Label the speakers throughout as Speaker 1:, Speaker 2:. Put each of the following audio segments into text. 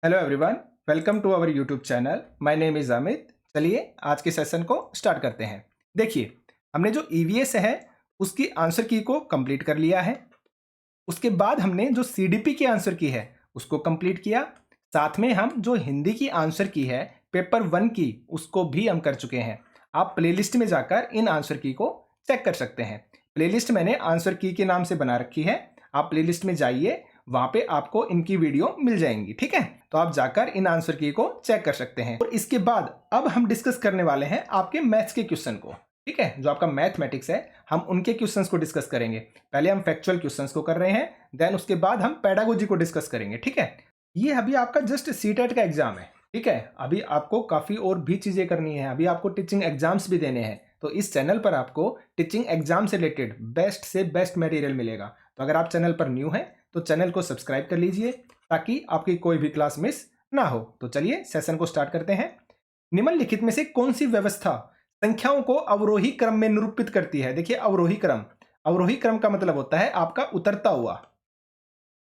Speaker 1: Hello everyone, welcome to our YouTube channel. My name is Amit. चलिए आज के session को स्टार्ट करते हैं। देखिए, हमने जो ईवीएस है उसकी आंसर की को कंप्लीट कर लिया है। उसके बाद हमने जो सीडीपी की आंसर की है उसको कंप्लीट किया। साथ में हम जो हिंदी की आंसर की है पेपर 1 की उसको भी हम कर चुके हैं। आप प्लेलिस्ट में जाकर इन आंसर की को चेक कर सकते हैं। प्लेलिस्ट मैंने आंसर की के नाम से बना रखी है। आप प्लेलिस्ट में जाइए, वहां पे आपको इनकी वीडियो मिल जाएंगी। ठीक है, तो आप जाकर इन आंसर की को चेक कर सकते हैं। और इसके बाद अब हम डिस्कस करने वाले हैं आपके मैथ्स के क्वेश्चन को। ठीक है, जो आपका मैथमेटिक्स है हम उनके क्वेश्चंस को डिस्कस करेंगे। पहले हम फैक्चुअल क्वेश्चंस को कर रहे हैं, देन उसके बाद हम पेडागोजी को डिस्कस करेंगे। ठीक है, ये अभी आपका जस्ट सीटेट का एग्जाम है। ठीक है, अभी आपको काफी और भी चीजें करनी है। अभी आपको टीचिंग एग्जाम्स भी देने हैं, तो इस चैनल पर आपको टीचिंग एग्जाम से रिलेटेड बेस्ट से बेस्ट मटेरियल मिलेगा। तो अगर आप चैनल पर न्यू हैं तो चैनल को सब्सक्राइब कर लीजिए ताकि आपकी कोई भी क्लास मिस ना हो। तो चलिए सेशन को स्टार्ट करते हैं। निम्नलिखित में से कौन सी व्यवस्था संख्याओं को अवरोही क्रम में निरूपित करती है? देखिए, अवरोही क्रम का मतलब होता है आपका उतरता हुआ।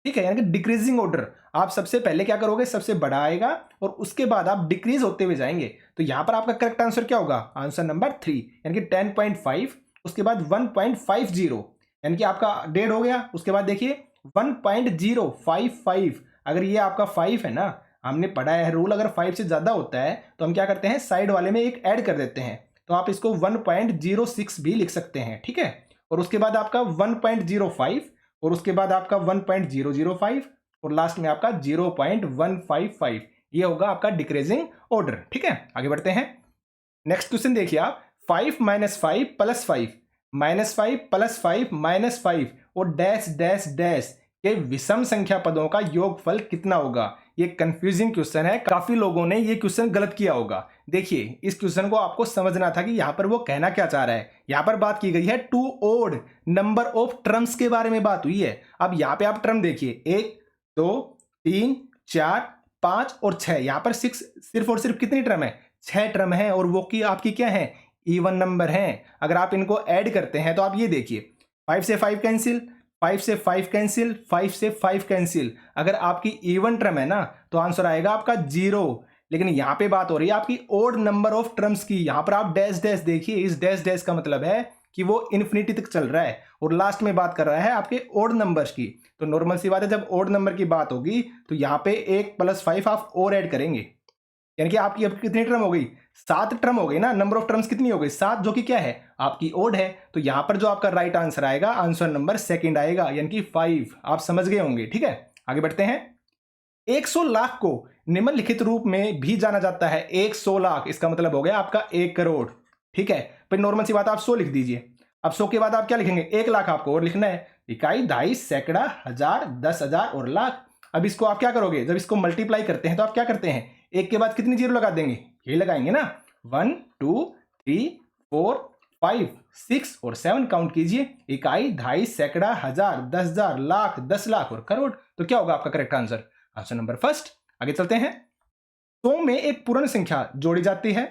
Speaker 1: ठीक है, यानी कि डिक्रीजिंग ऑर्डर। आप सबसे पहले क्या करोगे, सबसे बड़ा आएगा और उसके बाद आप डिक्रीज होते हुए जाएंगे। तो यहां पर आपका करेक्ट आंसर क्या होगा? आंसर नंबर 3, यानी कि 10.5, उसके बाद 1.50, यानी कि आपका 1.5 हो गया। उसके बाद देखिए 1.055, अगर ये आपका 5 है ना, हमने पढ़ा है रूल, अगर 5 से ज्यादा होता है तो हम क्या करते हैं, साइड वाले में एक ऐड कर देते हैं। तो आप इसको 1.06 भी लिख सकते हैं। ठीक है, और उसके बाद आपका 1.05, और उसके बाद आपका 1.005, और लास्ट में आपका 0.155। ये होगा आपका डिक्रीजिंग ऑर्डर। ठीक है, आगे बढ़ते हैं। नेक्स्ट क्वेश्चन देखिए आप, 5 - 5 + 5 -5 + 5 -5 और डैश डैश डैश के विषम संख्या पदों का योगफल कितना होगा? ये कंफ्यूजिंग क्वेश्चन है, काफी लोगों ने ये क्वेश्चन गलत किया होगा। देखिए, इस क्वेश्चन को आपको समझना था कि यहां पर वो कहना क्या चाह रहा है। यहां पर बात की गई है two odd number of terms के बारे में बात हुई है। अब यहां पे आप टर्म देखिए, 1 2 3 4 5 और 6। यहां पर 6 सिर्फ और सिर्फ कितनी टर्म है? 6 टर्म है, और वो की आपकी क्या है? इवन नंबर है। अगर आप इनको ऐड करते हैं तो आप ये देखिए, 5 से 5 कैंसिल, 5 से 5 कैंसिल, 5 से 5 कैंसिल। अगर आपकी इवन टर्म है ना तो आंसर आएगा आपका 0। लेकिन यहां पे बात हो रही है आपकी ओड नंबर ऑफ टर्म्स की। यहां पर आप डैश डैश देखिए, इस डैश डैश का मतलब है कि वो इन्फिनिटी तक चल रहा है, और लास्ट में बात कर रहा है आपके ओड नंबर्स की। तो नॉर्मल सी बात है, जब ओड नंबर की बात होगी तो यहां पे 1 + 5 आप और ऐड करेंगे, यानी कि आपकी अब कितनी टर्म हो गई? 7 टर्म हो गई ना। नंबर ऑफ टर्म्स कितनी हो गई? 7, जो कि क्या है? आपकी ओड है। तो यहां पर जो आपका राइट आंसर आएगा, आंसर नंबर सेकंड आएगा, यानी कि 5। आप समझ गए होंगे। ठीक है, आगे बढ़ते हैं। 100 लाख को निम्नलिखित रूप में भी जाना जाता है। 100 लाख, इसका मतलब हो गया आपका 1 करोड़। ठीक है, फिर नॉर्मल सी बात, आप 100 लिख दीजिए। अब 100 के बाद आप क्या लिखेंगे? 1 लाख आपको और लिखना है। इकाई, दहाई, सैकड़ा, हजार, 10,000 और लाख। अब इसको आप क्या करोगे, जब इसको मल्टीप्लाई करते हैं तो आप क्या करते हैं, एक के बाद कितनी जीरो लगा देंगे? ये लगाएंगे ना। 1 2 3 4 5 6 और 7 काउंट कीजिए। इकाई, दहाई, सैकड़ा, हजार, 10,000, लाख, 10 लाख और करोड़। तो क्या होगा आपका correct answer? Answer number first. आगे चलते हैं। 100 में एक पूर्ण संख्या जोड़ी जाती है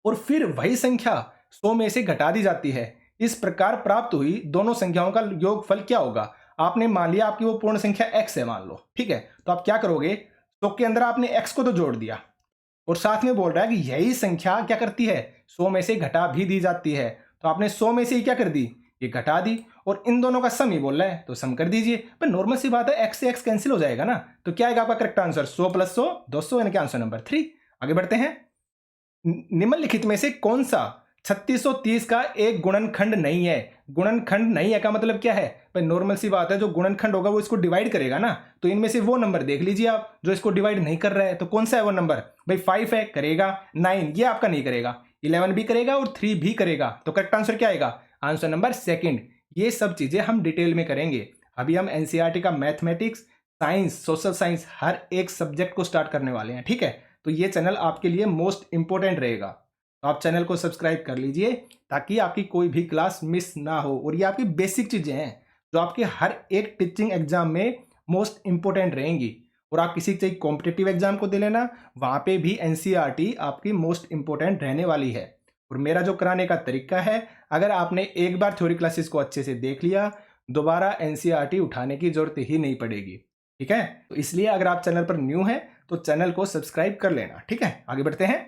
Speaker 1: और फिर वही संख्या 100 में से घटा दी जाती है। इस प्रकार प्राप्त हुई दोनों संख्याओं का योगफल क्या होगा? आपने मान लिया आपकी वो पूर्ण संख्या x है, मान लो। ठीक है, तो आप क्या करोगे, 100 के अंदर आपने x को तो जोड़ दिया, और साथ में बोल रहा है कि यही संख्या क्या करती है, 100 में से घटा भी दी जाती है। तो आपने 100 में से ही क्या कर दी, ये घटा दी, और इन दोनों का सम ही बोल रहा है तो सम कर दीजिए। पर नॉर्मल सी बात है, x से x कैंसिल हो जाएगा ना। तो क्या आएगा आपका करेक्ट आंसर? 100 + 100 200, यानी कि आंसर नंबर 3। आगे बढ़ते हैं। निम्नलिखित में से कौन सा 3630 का एक गुणनखंड नहीं है? गुणनखंड नहीं है का मतलब क्या है भाई? नॉर्मल सी बात है, जो गुणनखंड होगा वो इसको डिवाइड करेगा ना। तो इनमें से वो नंबर देख लीजिए आप जो इसको डिवाइड नहीं कर रहा है। तो कौन सा है वो नंबर भाई? 5 है, करेगा। 9 ये आपका नहीं करेगा। 11 भी करेगा और 3 भी करेगा। तो करेक्ट आंसर क्या आएगा? Answer number second. ये सब चीजें हम डिटेल में करेंगे। अभी हम एनसीईआरटी का मैथमेटिक्स, साइंस, सोशल साइंस हर एक सब्जेक्ट को स्टार्ट करने वाले हैं। ठीक है, तो ये चैनल आपके लिए मोस्ट इंपॉर्टेंट रहेगा। तो आप चैनल को सब्सक्राइब कर लीजिए ताकि आपकी कोई भी क्लास मिस ना हो। और ये आपकी बेसिक चीजें हैं जो आपके हर एक टीचिंग एग्जाम में मोस्ट इंपॉर्टेंट रहेंगी। और आप किसी चाहिए कॉम्पिटेटिव एग्जाम को दे लेना, वहां पे भी एनसीईआरटी आपकी मोस्ट इंपॉर्टेंट रहने वाली है। और मेरा जो कराने का तरीका है, अगर आपने एक बार थ्योरी क्लासेस को अच्छे से देख लिया, दोबारा एनसीईआरटी उठाने की जरूरत ही नहीं पड़ेगी। ठीक है, तो इसलिए अगर आप चैनल पर न्यू हैं तो चैनल को सब्सक्राइब कर लेना, ठीक है। आगे बढ़ते हैं।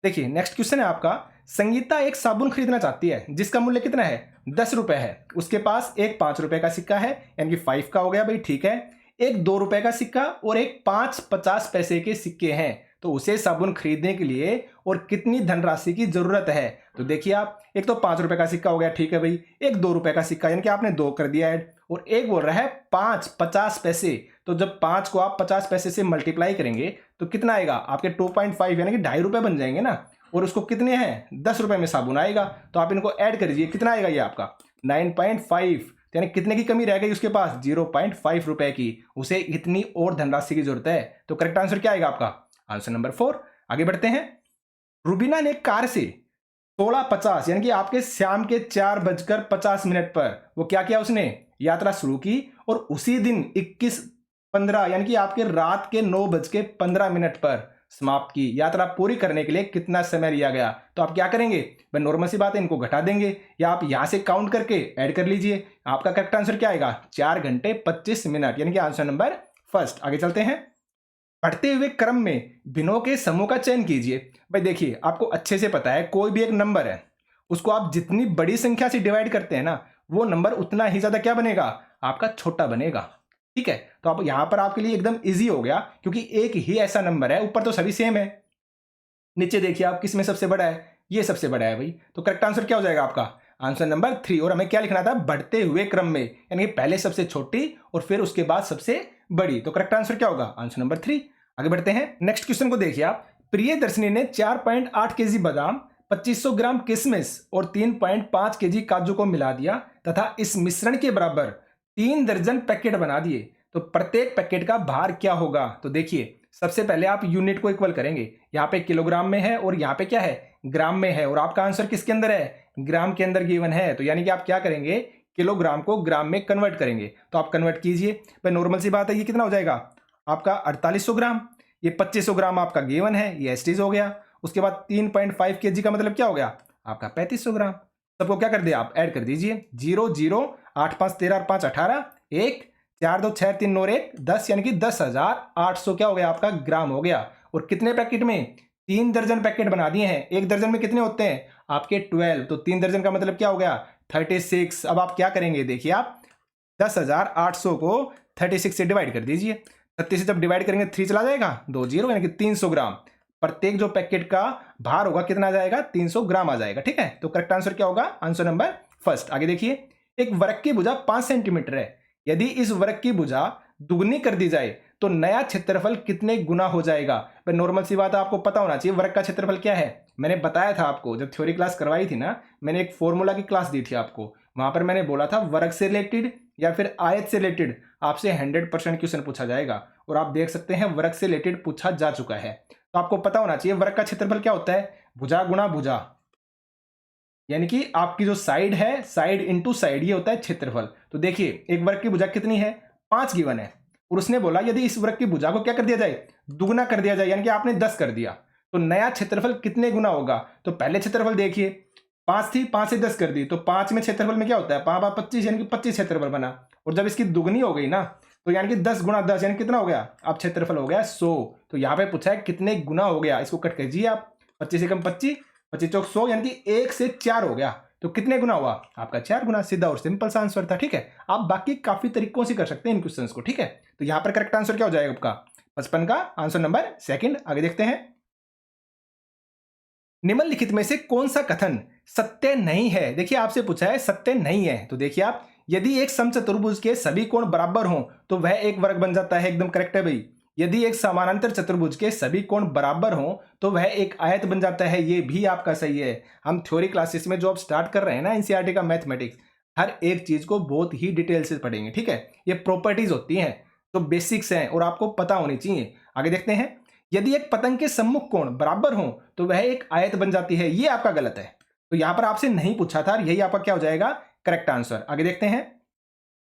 Speaker 1: देखिए नेक्स्ट क्वेश्चन है आपका, संगीता एक साबुन खरीदना चाहती है जिसका मूल्य कितना है, 10 रुपए है। उसके पास एक 5 रुपए का सिक्का है, यानी कि 5 का हो गया भाई, ठीक है। एक 2 रुपए का सिक्का और एक 5 50 पैसे के सिक्के हैं, तो उसे साबुन खरीदने के लिए और कितनी धनराशि की जरूरत है। तो देखिए आप, एक तो 5 रुपए का सिक्का हो गया, ठीक है भाई। एक 2 रुपए का सिक्का, यानी कि आपने 2 कर दिया ऐड, और एक बोल रहा है 5 50 पैसे। तो जब 5 को आप 50 पैसे से मल्टीप्लाई करेंगे तो कितना आएगा आपके 2.5, यानी कि 2.5 रुपए बन जाएंगे ना। और उसको कितने हैं, 10 रुपए में साबुन आएगा। तो आप इनको ऐड कर दीजिए, कितना आएगा ये आपका 9.5, यानी कितने की कमी रह गई उसके पास, 0.5 रुपए की। उसे इतनी और धनराशि की जरूरत है। तो करेक्ट आंसर क्या आएगा आपका, आंसर नंबर 4। आगे बढ़ते हैं। रुबीना ने कार से 16:50, यानी कि आपके शाम के 4:50 पर वो क्या किया, उसने यात्रा शुरू की, और उसी दिन 21:15, यानी कि आपके रात के 9:15 पर समाप्त की। यात्रा पूरी करने के लिए कितना समय लिया गया। तो आप क्या करेंगे भाई, नॉर्मल सी बात है, इनको घटा देंगे या आप यहां से काउंट करके ऐड कर लीजिए। आपका करेक्ट आंसर क्या आएगा, 4 घंटे 25 मिनट, यानी कि आंसर नंबर फर्स्ट। आगे चलते हैं। बढ़ते हुए क्रम में भिन्नों के समूह का चयन कीजिए। भाई देखिए, आपको अच्छे से पता है कोई भी एक नंबर है, उसको आप जितनी बड़ी संख्या से डिवाइड करते हैं ना, वो नंबर उतना ही ज्यादा क्या बनेगा, आपका छोटा बनेगा, ठीक है। तो आप यहां पर आपके लिए एकदम इजी हो गया, क्योंकि एक ही ऐसा नंबर है, ऊपर तो सभी सेम है, नीचे देखिए आप किस में सबसे बड़ा है, ये सबसे बड़ा है भाई। तो करेक्ट आंसर क्या हो जाएगा आपका, आंसर नंबर 3। और हमें क्या लिखना था, बढ़ते हुए क्रम में, यानी पहले सबसे छोटी और फिर उसके बाद सबसे बड़ी। तो करेक्ट आंसर क्या होगा, आंसर नंबर 3। आगे बढ़ते हैं। नेक्स्ट क्वेश्चन को देखिए आप। प्रियदर्शनी ने 4.8 केजी बादाम, 2500 ग्राम किशमिश और 3.5 केजी काजू को मिला दिया तथा इस मिश्रण के बराबर 3 दर्जन पैकेट बना दिए। तो प्रत्येक पैकेट का भार क्या होगा। तो देखिए, सबसे पहले आप यूनिट को इक्वल करेंगे। यहाँ पे किलोग्राम में है और यहाँ पे क्या है, ग्राम में है, और आपका आंसर किसके अंदर है, ग्राम के अंदर गिवन है। तो यानी कि आप क्या करेंगे, किलोग्राम को ग्राम में कन्वर्ट करेंगे। तो आप कन्वर्ट कीजिए भाई, नॉर्मल सी बात है, ये कितना हो जाएगा आपका 4800 ग्राम। ये 2500 ग्राम आपका गिवन है, ये एसटीज हो गया। उसके बाद 3.5 केजी का मतलब क्या हो गया आपका 3500 ग्राम। सबको क्या कर दिया आप, ऐड कर दीजिए। 0 0 8 5 13 और 5 18, 1 4 2 6 3 9 1 10, यानी कि 10,800 क्या हो गया आपका ग्राम हो गया। और कितने पैकेट में, 3 दर्जन पैकेट बना दिए हैं। एक दर्जन में कितने होते हैं आपके 12, तो 3 दर्जन का मतलब क्या हो गया 36। अब आप क्या करेंगे, देखिए आप 10,800 को 36 से डिवाइड कर दीजिए। 36 से जब डिवाइड करेंगे 3 चला जाएगा, 2 0, यानी कि 300 ग्राम। प्रत्येक जो पैकेट का भार होगा कितना आ जाएगा, 300 ग्राम आ जाएगा, ठीक है। तो करेक्ट आंसर क्या होगा, आंसर नंबर फर्स्ट। आगे देखिए। एक वृक्क की भुजा 5 सेंटीमीटर है। यदि इस वृक्क की भुजा दुगनी कर दी जाए तो नया क्षेत्रफल कितने गुना हो जाएगा। पर नॉर्मल सी बात है, आपको पता होना चाहिए वृक्क का क्षेत्रफल क्या है। मैंने बताया था आपको, जब थ्योरी क्लास करवाई थी ना, मैंने एक फॉर्मूला की क्लास दी थी आपको। वहां पर मैंने बोला था वृक्क से रिलेटेड या फिर आयत से रिलेटेड आपसे 100% क्वेश्चन पूछा जाएगा। और आप देख सकते हैं वृक्क से रिलेटेड पूछा जा चुका है। तो आपको पता होना चाहिए वृक्क का क्षेत्रफल क्या होता है, भुजा गुणा भुजा, यानी कि आपकी जो साइड है, साइड इंटू साइड, ये होता है क्षेत्रफल। तो देखिए, एक वृक्क की भुजा कितनी है, 5 गिवन है, और उसने बोला यदि इस वृक्क की भुजा को क्या कर दिया जाए, दुगुना कर दिया जाए, यानी कि आपने 10 कर दिया, तो नया क्षेत्रफल कितने गुना होगा। तो पहले क्षेत्रफल देखिए, 5 थी, 5 से 10 कर दी, तो 5 में क्षेत्रफल में क्या होता है, 5 25, यानी कि 25 क्षेत्रफल बना। और जब इसकी दुगनी हो गई ना, तो यानी कि 10 गुणा 10, यानी कितना हो गया, अब क्षेत्रफल हो गया 100। तो यहाँ पे पूछा है कितने गुना हो गया, इसको कट कीजिए आप, 25 से कम 25, 25 चौक 100, यानी कि 1 से 4 हो गया। तो कितने गुना हुआ आपका 4 गुना। सीधा और सिंपल सा आंसर था, ठीक है। आप बाकी काफी तरीकों से कर सकते हैं इन क्वेश्चंस को, ठीक है। तो यहाँ पर करेक्ट आंसर क्या हो जाएगा आपका 55 का आंसर नंबर सेकंड। आगे देखते हैं। निम्नलिखित में से कौन सा कथन सत्य नहीं है। देखिए, आपसे पूछा है सत्य नहीं है। तो देखिए आप, यदि एक समचतुर्भुज के सभी कोण बराबर हों तो वह एक वर्ग बन जाता है। एकदम करेक्ट है भाई। यदि एक समानांतर चतुर्भुज के सभी कोण बराबर हों तो वह एक आयत बन जाता है। ये भी आपका सही है। हम थ्योरी क्लासेस में जो अब स्टार्ट कर रहे हैं ना, एनसीईआरटी का मैथमेटिक्स, हर एक चीज को बहुत ही डिटेल से पढ़ेंगे, ठीक है। ये प्रॉपर्टीज होती हैं, तो बेसिक्स हैं और आपको पता होनी चाहिए। आगे देखते हैं। यदि एक पतंग के सम्मुख कोण बराबर हो तो वह एक आयत बन जाती है। ये आपका गलत है। तो यहां पर आपसे नहीं पूछा था, यही आपका क्या हो जाएगा करेक्ट आंसर। आगे देखते हैं।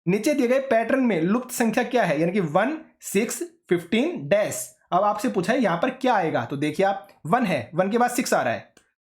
Speaker 1: नीचे दिए गए पैटर्न में लुप्त संख्या क्या है, यानी कि 1 6 15 डैश। अब आपसे पूछा है यहां पर क्या आएगा। तो देखिए आप, 1 है, 1 के बाद 6 आ रहा है,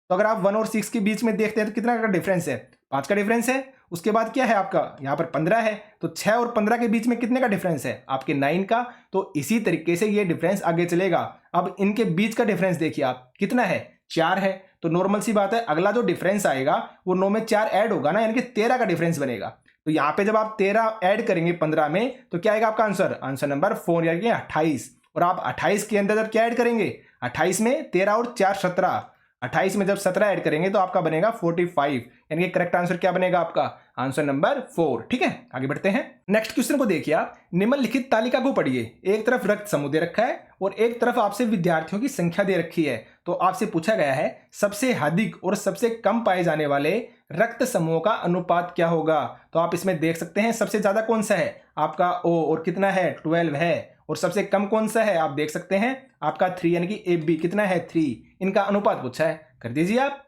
Speaker 1: तो अगर आप 1 और 6 के बीच में देखते हैं तो कितना का डिफरेंस है, 5 का डिफरेंस है। उसके बाद क्या है आपका यहाँ पर 15 है, तो 6 और 15 के बीच में कितने का डिफरेंस है आपके 9 का। तो इसी तरीके से ये डिफरेंस आगे चलेगा। अब इनके बीच का डिफरेंस देखिए आप कितना है, 4 है। तो नॉर्मल सी बात है, अगला जो डिफरेंस आएगा वो 9 में 4 ऐड होगा ना, यानी कि 13 का डिफरेंस बनेगा। तो यहाँ पे जब आप 13 ऐड करेंगे 15 में तो क्या आएगा आपका आंसर, आंसर नंबर 4 यानी कि 28। और आप 28 के अंदर जब क्या ऐड करेंगे, 28 में 13 और 4 17, 28 में जब 17 ऐड करेंगे तो आपका बनेगा 45, यानी कि करेक्ट आंसर क्या बनेगा आपका, आंसर नंबर 4। ठीक है, आगे बढ़ते हैं। नेक्स्ट क्वेश्चन को देखिए आप, निम्नलिखित तालिका को पढ़िए। एक तरफ रक्त समूह दे रखा है और एक तरफ आपसे विद्यार्थियों की संख्या दे रखी है। तो आपसे पूछा गया है सबसे अधिक और सबसे कम पाए जाने वाले रक्त समूहों का अनुपात क्या होगा। तो आप इसमें देख सकते हैं सबसे ज्यादा कौन सा है आपका O, और कितना है 12 है। और सबसे कम कौन सा है आप देख सकते हैं आपका 3 यानी कि AB कितना है 3। इनका अनुपात पूछा है, कर दीजिए आप।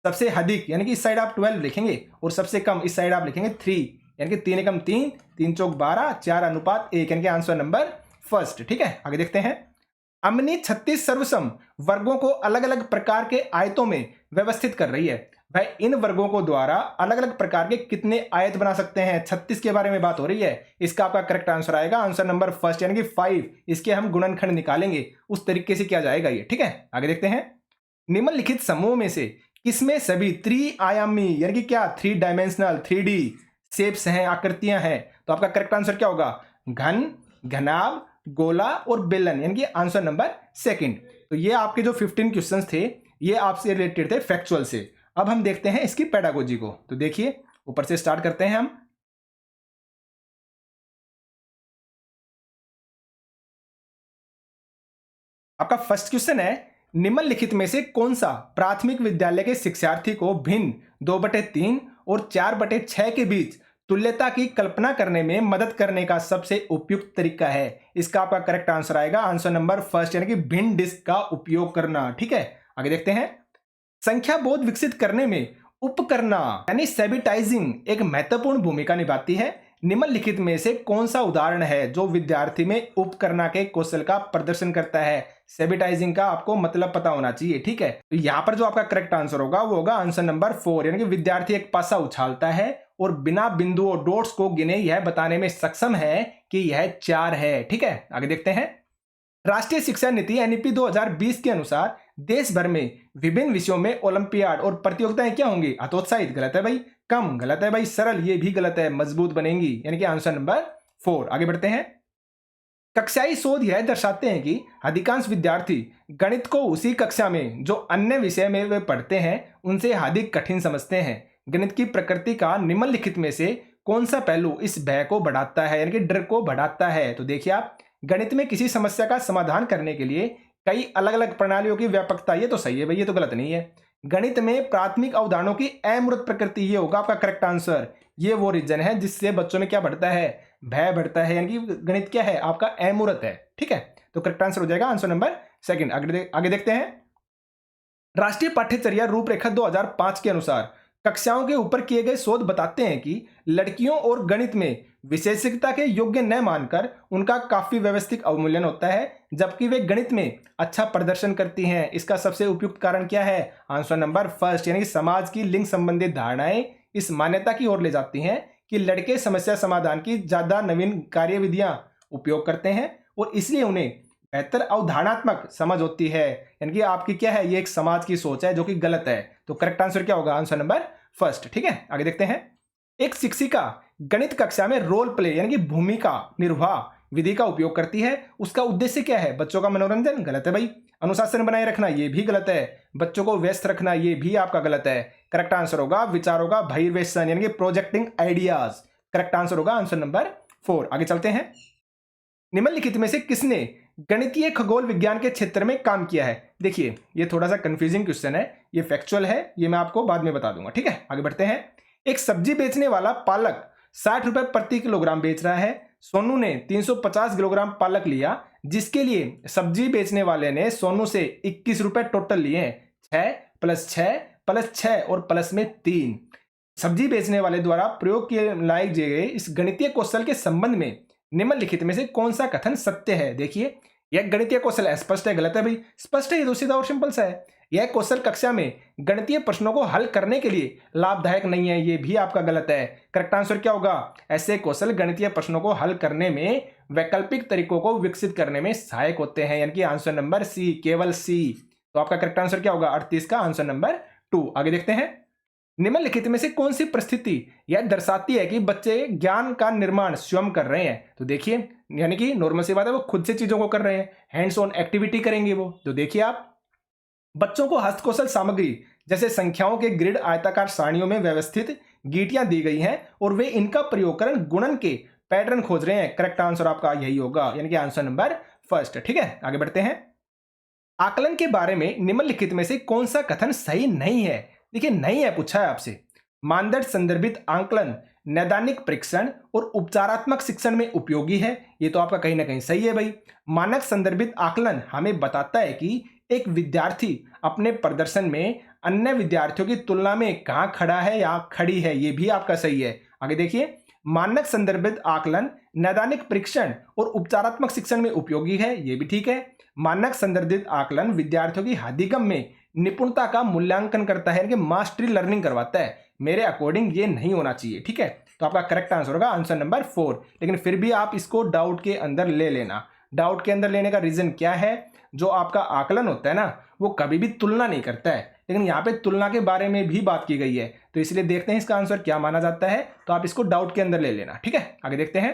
Speaker 1: सबसे अधिक यानी कि इस साइड आप 12 लिखेंगे और सबसे कम इस साइड आप लिखेंगे 3, यानी कि 3 एकम 3, 3 चौक 12, 4 अनुपात 1, यानी कि आंसर नंबर फर्स्ट। ठीक है, आगे देखते हैं। अम्नी 36 सर्वसम वर्गों को अलग अलग प्रकार के आयतों में व्यवस्थित कर रही है। भाई इन वर्गों को द्वारा अलग अलग प्रकार के कितने आयत बना सकते हैं, 36 के बारे में बात हो रही है। इसका आपका करेक्ट आंसर आएगा आंसर नंबर फर्स्ट यानी कि 5। इसके हम गुणनखंड निकालेंगे, उस तरीके से किया जाएगा ये। ठीक है, आगे देखते हैं। निम्नलिखित समूह में से किसमें सभी त्रिआयामी यानी कि क्या 3 डायमेंशनल 3D शेप्स हैं, आकृतियां हैं। तो आपका करेक्ट आंसर क्या होगा, घन, घनाभ, गोला और बेलन, यानी कि आंसर नंबर सेकंड। तो ये आपके जो 15 क्वेश्चंस थे ये आपसे रिलेटेड थे फैक्चुअल से। अब हम देखते हैं इसकी पेडागोजी को। तो देखिए ऊपर से स्टार्ट करते हैं हम। आपका फर्स्ट क्वेश्चन है, निम्नलिखित में से कौन सा प्राथमिक विद्यालय के शिक्षार्थी को भिन्न 2/3 और 4/6 के बीच तुल्यता की कल्पना करने में मदद करने का सबसे उपयुक्त तरीका है। इसका आपका करेक्ट आंसर आएगा आंसर नंबर फर्स्ट यानी कि भिन्न डिस्क का उपयोग करना। ठीक है, आगे देखते हैं। संख्या बोध विकसित करने में उपकरणा यानी सैबिटाइजिंग एक महत्वपूर्ण भूमिका निभाती है। निम्नलिखित में से कौन सा उदाहरण है जो विद्यार्थी में उपकरणा के कौशल का प्रदर्शन करता है। सैबिटाइजिंग का आपको मतलब पता होना चाहिए। ठीक है, तो यहां पर जो आपका करेक्ट आंसर होगा वो होगा आंसर नंबर 4, यानी कि विद्यार्थी एक पासा उछालता है और बिना बिंदुओं डॉट्स को गिने यह बताने में सक्षम है कि यह 4 है। ठीक है, आगे देखते हैं। राष्ट्रीय शिक्षा नीति एनईपी 2020 के अनुसार देश भर में विभिन्न विषयों में ओलंपियाड और प्रतियोगिताएं क्या होंगी, हतोत्साहित, गलत है भाई। कम, गलत है भाई। सरल, ये भी गलत है। मजबूत बनेंगी, यानी कि आंसर नंबर 4। आगे बढ़ते हैं। कक्षाई शोध यह दर्शाते हैं कि अधिकांश विद्यार्थी गणित को उसी कक्षा में जो अन्य विषय में वे पढ़ते हैं उनसे अधिक कठिन समझते हैं। गणित की प्रकृति का निम्नलिखित में से कौन सा पहलू इस भय को बढ़ाता है, यानी कि डर को बढ़ाता है। तो देखिए आप, गणित में किसी समस्या का समाधान करने के लिए कई अलग अलग प्रणालियों की व्यापकता, ये तो सही है भाई, ये तो गलत नहीं है। गणित में प्राथमिक अवधारणाओं की अमूर्त प्रकृति, ये होगा आपका करेक्ट आंसर। ये वो रीजन है जिससे बच्चों में क्या बढ़ता है, भय बढ़ता है, यानी कि गणित क्या है आपका अमूर्त है। ठीक है, तो करेक्ट आंसर हो जाएगा आंसर नंबर सेकंड। आगे देखते हैं। राष्ट्रीय पाठ्यचर्या रूपरेखा 2005 के अनुसार कक्षाओं के ऊपर किए गए शोध बताते हैं कि लड़कियों और गणित में विशेषज्ञता के योग्य न मानकर उनका काफी व्यवस्थित अवमूल्यन होता है, जबकि वे गणित में अच्छा प्रदर्शन करती हैं। इसका सबसे उपयुक्त कारण क्या है, आंसर नंबर फर्स्ट, यानी कि समाज की लिंग संबंधित धारणाएं इस मान्यता की ओर ले जाती हैं कि लड़के समस्या समाधान की ज्यादा नवीन कार्यविधियां उपयोग करते हैं और इसलिए उन्हें बेहतर अवधारणात्मक समझ होती है। यानी कि आपकी क्या है, ये एक समाज की सोच है जो कि गलत है। तो करेक्ट आंसर क्या होगा, आंसर नंबर फर्स्ट। ठीक है, आगे देखते हैं। एक शिक्षिका गणित कक्षा में रोल प्ले यानी कि भूमिका निर्वाह विधि का उपयोग करती है। उसका उद्देश्य क्या है, बच्चों का मनोरंजन, गलत है भाई। अनुशासन बनाए रखना, ये भी गलत है। बच्चों को व्यस्त रखना, ये भी आपका गलत है। करेक्ट आंसर होगा विचारों का बहिर्वेशन यानी कि प्रोजेक्टिंग आइडियाज। करेक्ट आंसर होगा आंसर नंबर 4। आगे चलते हैं। निम्नलिखित में से किसने गणितीय खगोल विज्ञान के क्षेत्र में काम किया है। देखिए ये थोड़ा सा कंफ्यूजिंग क्वेश्चन है, ये फैक्चुअल है, ये मैं आपको बाद में बता दूंगा। ठीक है, आगे बढ़ते हैं। एक सब्जी बेचने वाला पालक 60 रुपए प्रति किलोग्राम बेच रहा है। सोनू ने 350 किलोग्राम पालक लिया, जिसके लिए सब्जी बेचने वाले ने सोनू से 21 रुपए टोटल लिए हैं। 6 + 6 + 6 और प्लस में 3। सब्जी बेचने वाले द्वारा प्रयोग किए लायक गए इस गणितीय कौशल के संबंध में निम्नलिखित में से कौन सा कथन सत्य है। देखिए यह गणितीय कौशल अस्पष्ट है, गलत है भाई। स्पष्ट है, ये तो सीधा और सिंपल सा है। यह कौशल कक्षा में गणितीय प्रश्नों को हल करने के लिए लाभदायक नहीं है, ये भी आपका गलत है। करेक्ट आंसर क्या होगा? ऐसे कौशल गणितीय प्रश्नों को हल करने में, वैकल्पिक तरीकों को विकसित करने में सहायक होते हैं, यानी कि आंसर नंबर सी, केवल सी। तो आपका करेक्ट आंसर क्या होगा? 38 का आंसर नंबर 2। आगे देखते हैं, निम्नलिखित में से कौन सी परिस्थिति यह दर्शाती है कि बच्चे ज्ञान का निर्माण स्वयं कर रहे हैं? तो देखिए, यानी कि नॉर्मल सी बात है, वो खुद से चीजों को कर रहे हैं, हैंड्स ऑन एक्टिविटी करेंगे वो। तो देखिए आप, बच्चों को हस्तकौशल सामग्री जैसे संख्याओं के ग्रिड आयताकार सारणियों में व्यवस्थित गीटियां दी गई हैं और वे इनका प्रयोग कर गुणन के पैटर्न खोज रहे हैं। करेक्ट आंसर आपका यही होगा, यानी कि आंसर नंबर फर्स्ट। ठीक है, आगे बढ़ते हैं। आकलन के बारे में निम्नलिखित में से कौन सा कथन सही नहीं है? देखिए, नहीं है पूछा है आपसे। मानदंड संदर्भित आकलन नैदानिक परीक्षण और उपचारात्मक शिक्षण में उपयोगी है, ये तो आपका कहीं ना कहीं सही है भाई। मानक संदर्भित आकलन हमें बताता है कि एक विद्यार्थी अपने प्रदर्शन में अन्य विद्यार्थियों की तुलना में कहाँ खड़ा है या खड़ी है, ये भी आपका सही है। आगे देखिए, मानक संदर्भित आकलन नैदानिक परीक्षण और उपचारात्मक शिक्षण में उपयोगी है, ये भी ठीक है। मानक संदर्भित आकलन विद्यार्थियों की अधिगम में निपुणता का मूल्यांकन करता है, मास्टरी लर्निंग करवाता है। मेरे अकॉर्डिंग ये नहीं होना चाहिए। ठीक है, तो आपका करेक्ट आंसर होगा आंसर नंबर 4। लेकिन फिर भी आप इसको डाउट के अंदर ले लेना। डाउट के अंदर लेने का रीजन क्या है? जो आपका आकलन होता है ना, वो कभी भी तुलना नहीं करता है, लेकिन यहाँ पे तुलना के बारे में भी बात की गई है, तो इसलिए देखते हैं इसका आंसर क्या माना जाता है। तो आप इसको डाउट के अंदर ले लेना। ठीक है, आगे देखते हैं।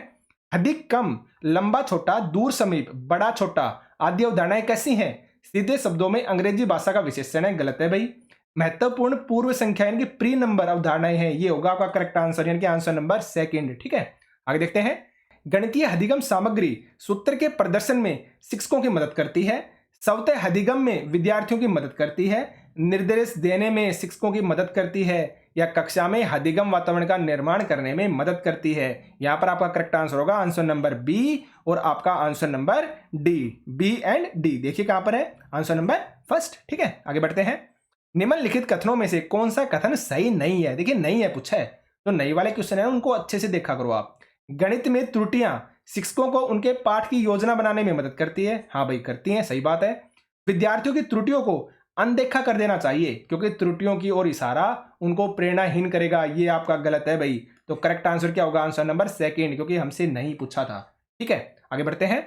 Speaker 1: अधिक कम, लंबा छोटा, दूर समीप, बड़ा छोटा आदि अवधारणाएं कैसी हैं? सीधे शब्दों में अंग्रेजी भाषा का विशेषण है, गलत है भाई। महत्वपूर्ण पूर्व संख्या यानी कि प्री नंबर अवधारणाएं हैं, ये होगा आपका करेक्ट आंसर, यानी कि आंसर नंबर 2। ठीक है, आगे देखते हैं। गणितीय अधिगम सामग्री सूत्र के प्रदर्शन में शिक्षकों की मदद करती है, स्वतः अधिगम में विद्यार्थियों की मदद करती है, निर्देश देने में शिक्षकों की मदद करती है, या कक्षा में अधिगम वातावरण का निर्माण करने में मदद करती है। यहां पर आपका करेक्ट आंसर होगा आंसर नंबर बी और आपका answer number D. B and D देखिए कहां पर है, आंसर नंबर फर्स्ट। ठीक है, आगे बढ़ते हैं। निम्नलिखित कथनों में से कौन सा कथन सही नहीं है? देखिए, नहीं है पूछा है, तो नई वाले क्वेश्चन है उनको अच्छे से देखा करो आप। गणित में त्रुटियां शिक्षकों को उनके पाठ की योजना बनाने में मदद करती है। हाँ भाई, करती हैं, सही बात है। विद्यार्थियों की त्रुटियों को अनदेखा कर देना चाहिए, क्योंकि त्रुटियों की ओर इशारा उनको प्रेरणाहीन करेगा, ये आपका गलत है भाई। तो करेक्ट आंसर क्या होगा? आंसर नंबर 2, क्योंकि हमसे नहीं पूछा था। ठीक है, आगे बढ़ते हैं।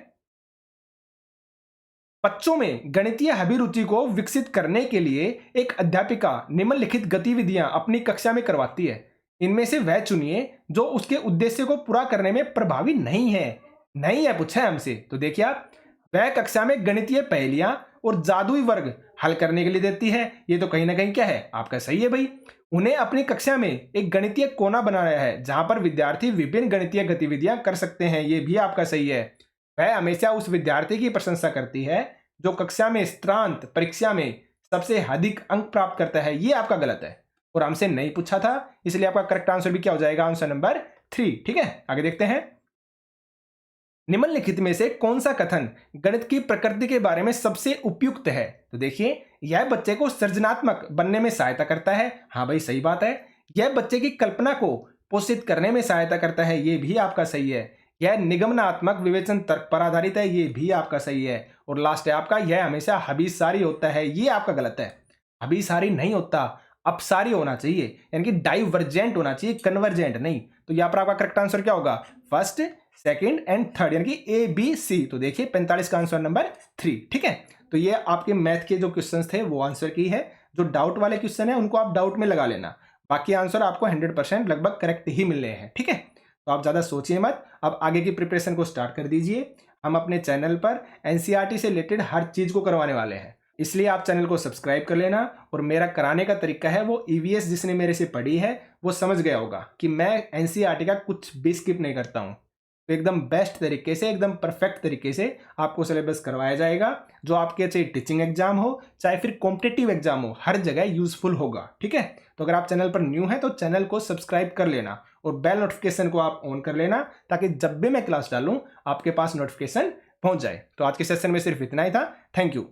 Speaker 1: बच्चों में गणितीय अभिरुचि को विकसित करने के लिए एक अध्यापिका निम्नलिखित गतिविधियां अपनी कक्षा में करवाती है। इनमें से वह चुनिए जो उसके उद्देश्य को पूरा करने में प्रभावी नहीं है। नहीं है पूछा है हमसे, तो देखिए आप, वह कक्षा में गणितीय पहेलियां और जादुई वर्ग हल करने के लिए देती है, ये तो कहीं ना कहीं क्या है, आपका सही है भाई। उन्हें अपनी कक्षा में एक गणितीय कोना बनाया है जहां पर विद्यार्थी विभिन्न गणितीय गतिविधियां कर सकते हैं, ये भी आपका सही है। वह हमेशा उस विद्यार्थी की प्रशंसा करती है जो कक्षा में स्त्रांत परीक्षा में सबसे अधिक अंक प्राप्त करता है, ये आपका गलत है और हमसे नहीं पूछा था, इसलिए आपका करेक्ट आंसर भी क्या हो जाएगा? Answer number 3। ठीक है, आगे देखते हैं। निम्नलिखित में से कौन सा कथन गणित की प्रकृति के बारे में सबसे उपयुक्त है? तो देखिए, यह बच्चे को सृजनात्मक बनने में सहायता करता है। हाँ भाई, सही बात है। यह बच्चे की कल्पना को पोषित करने में सहायता करता है, ये भी आपका सही है। यह निगमनात्मक विवेचन तर्क पर आधारित है, ये भी आपका सही है। और लास्ट है आपका, यह हमेशा हबीसारी होता है, ये आपका गलत है। हबीसारी नहीं होता, अपसारी होना चाहिए, यानी कि डाइवर्जेंट होना चाहिए, कन्वर्जेंट नहीं। तो यहाँ पर आपका करेक्ट आंसर क्या होगा? फर्स्ट, सेकंड एंड थर्ड, यानी कि ए बी सी। तो देखिए 45 का आंसर नंबर 3। ठीक है, तो ये आपके मैथ के जो क्वेश्चंस थे वो आंसर की है। जो डाउट वाले क्वेश्चन है उनको आप डाउट में लगा लेना, बाकी आंसर आपको 100% लगभग करेक्ट ही मिलने हैं। ठीक है, तो आप ज़्यादा सोचिए मत, अब आगे की प्रिपरेशन को स्टार्ट कर दीजिए। हम अपने चैनल पर एनसीईआरटी से रिलेटेड हर चीज़ को करवाने वाले हैं, इसलिए आप चैनल को सब्सक्राइब कर लेना। और मेरा कराने का तरीका है वो ईवीएस जिसने मेरे से पढ़ी है वो समझ गया होगा कि मैं एनसीईआरटी का कुछ भी स्किप नहीं करता हूँ। तो एकदम बेस्ट तरीके से, एकदम परफेक्ट तरीके से आपको सिलेबस करवाया जाएगा, जो आपके चाहे टीचिंग एग्जाम हो चाहे फिर कॉम्पिटिटिव एग्जाम हो, हर जगह यूजफुल होगा। ठीक है, तो अगर आप चैनल पर न्यू हैं तो चैनल को सब्सक्राइब कर लेना और बेल नोटिफिकेशन को आप ऑन कर लेना, ताकि जब भी मैं क्लास डालूं आपके पास नोटिफिकेशन पहुंच जाए। तो आज के सेशन में सिर्फ इतना ही था। Thank you.